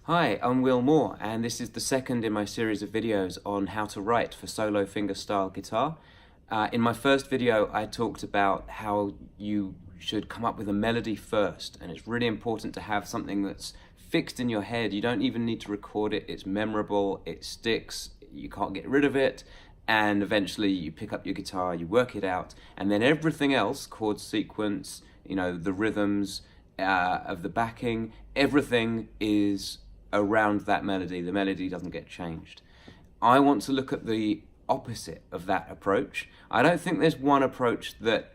Hi, I'm Will Moore, and this is the second in my series of videos on how to write for solo fingerstyle guitar. In my first video, I talked about how you should come up with a melody first, and it's really important to have something that's fixed in your head. You don't even need to record it. It's memorable, it sticks, you can't get rid of it, and eventually you pick up your guitar, you work it out, and then everything else, chord sequence, the rhythms of the backing, everything is around that melody. The melody doesn't get changed. I want to look at the opposite of that approach. I don't think there's one approach that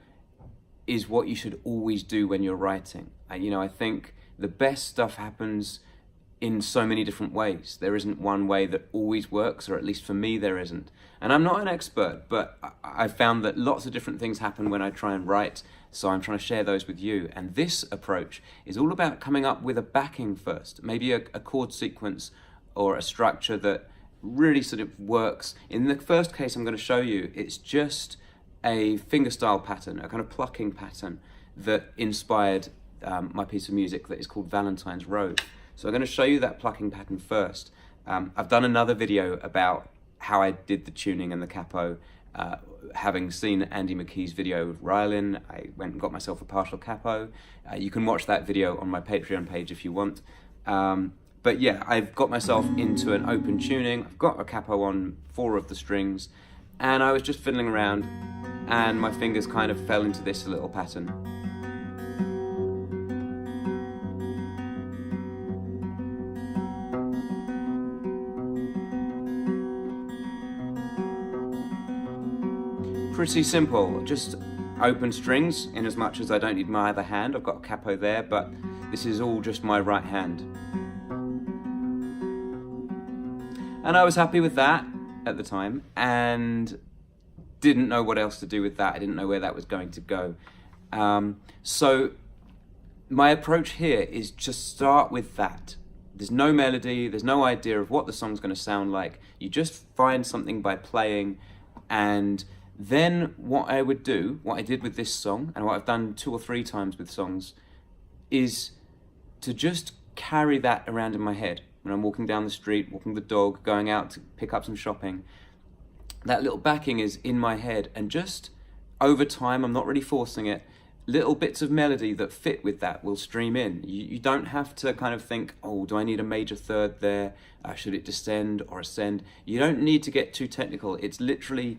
is what you should always do when you're writing. I think the best stuff happens in so many different ways. There isn't one way that always works, or at least for me there isn't. And I'm not an expert, but I've found that lots of different things happen when I try and write, so I'm trying to share those with you. And this approach is all about coming up with a backing first, maybe a chord sequence or a structure that really sort of works. In the first case I'm going to show you, it's just a fingerstyle pattern, a kind of plucking pattern that inspired my piece of music that is called Valentine's Road. So I'm going to show you that plucking pattern first. I've done another video about how I did the tuning and the capo. Having seen Andy McKee's video of Rylan, I went and got myself a partial capo. You can watch that video on my Patreon page if you want. But yeah, I've got myself into an open tuning. I've got a capo on 4 of the strings, and I was just fiddling around, and my fingers kind of fell into this little pattern. Pretty simple, just open strings, in as much as I don't need my other hand. I've got a capo there, but this is all just my right hand. And I was happy with that at the time, and didn't know what else to do with that. I didn't know where that was going to go. So my approach here is just start with that. There's no melody, there's no idea of what the song's going to sound like. You just find something by playing, and then what I would do, what I did with this song, and what I've done 2 or 3 times with songs, is to just carry that around in my head. When I'm walking down the street, walking the dog, going out to pick up some shopping, that little backing is in my head, and just over time, I'm not really forcing it, little bits of melody that fit with that will stream in. You don't have to kind of think, oh, do I need a major third there? Should it descend or ascend? You don't need to get too technical. It's literally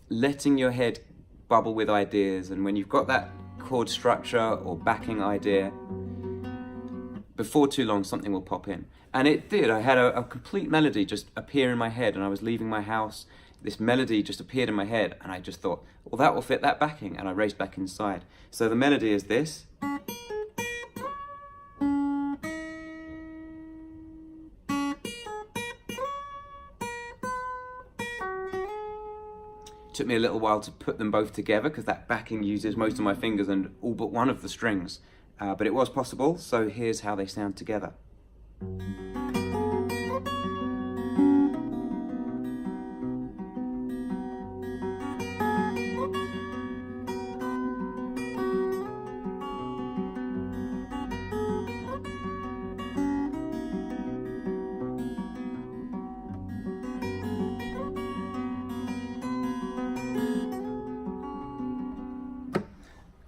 letting your head bubble with ideas, and when you've got that chord structure or backing idea, before too long something will pop in. And it did. I had a complete melody just appear in my head, and I was leaving my house, this melody just appeared in my head, and I just thought, well, that will fit that backing, and I raced back inside. So the melody is this. Took me a little while to put them both together because that backing uses most of my fingers and all but one of the strings, but it was possible, so here's how they sound together.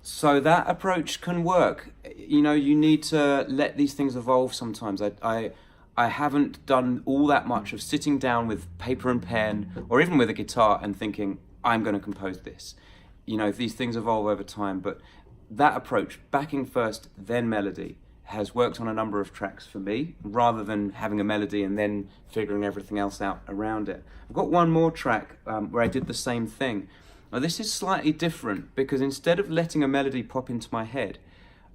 So that approach can work. You need to let these things evolve sometimes. I haven't done all that much of sitting down with paper and pen, or even with a guitar, and thinking, I'm going to compose this. These things evolve over time, but that approach, backing first, then melody, has worked on a number of tracks for me, rather than having a melody and then figuring everything else out around it. I've got one more track where I did the same thing. Now this is slightly different, because instead of letting a melody pop into my head,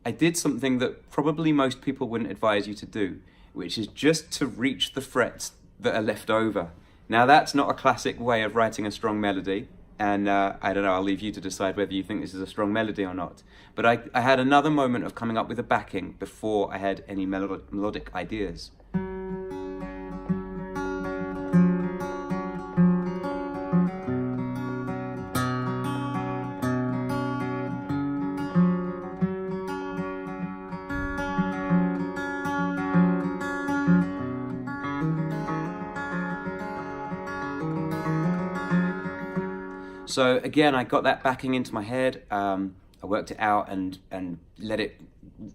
I did something that probably most people wouldn't advise you to do, which is just to reach the frets that are left over. Now that's not a classic way of writing a strong melody, and I don't know, I'll leave you to decide whether you think this is a strong melody or not. But I had another moment of coming up with a backing before I had any melodic ideas. So again, I got that backing into my head. I worked it out and let it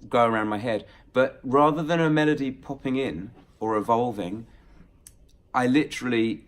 go around my head. But rather than a melody popping in or evolving, I literally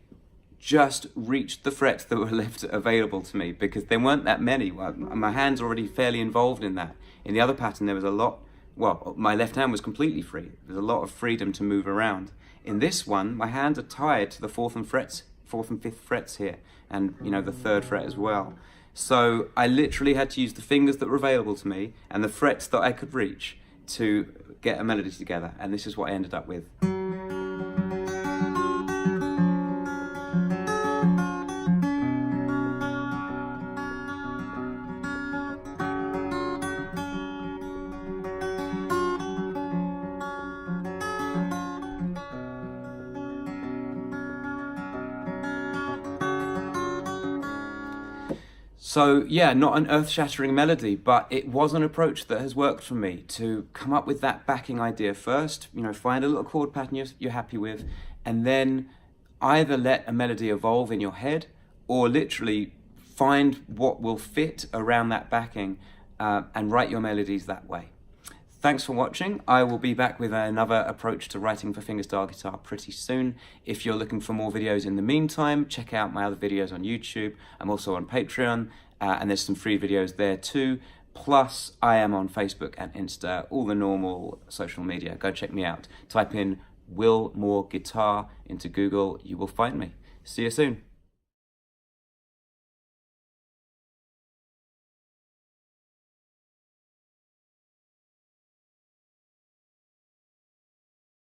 just reached the frets that were left available to me, because there weren't that many. My hand's already fairly involved in that. In the other pattern, there was a lot, well, my left hand was completely free. There's a lot of freedom to move around. In this one, my hands are tied to the fourth and fifth frets here, and the third fret as well. So I literally had to use the fingers that were available to me and the frets that I could reach to get a melody together, and this is what I ended up with. So yeah, not an earth-shattering melody, but it was an approach that has worked for me to come up with that backing idea first, find a little chord pattern you're happy with, and then either let a melody evolve in your head or literally find what will fit around that backing and write your melodies that way. Thanks for watching. I will be back with another approach to writing for fingerstyle guitar pretty soon. If you're looking for more videos in the meantime, check out my other videos on YouTube. I'm also on Patreon, and there's some free videos there too. Plus, I am on Facebook and Insta, all the normal social media. Go check me out. Type in Will Moore Guitar into Google. You will find me. See you soon.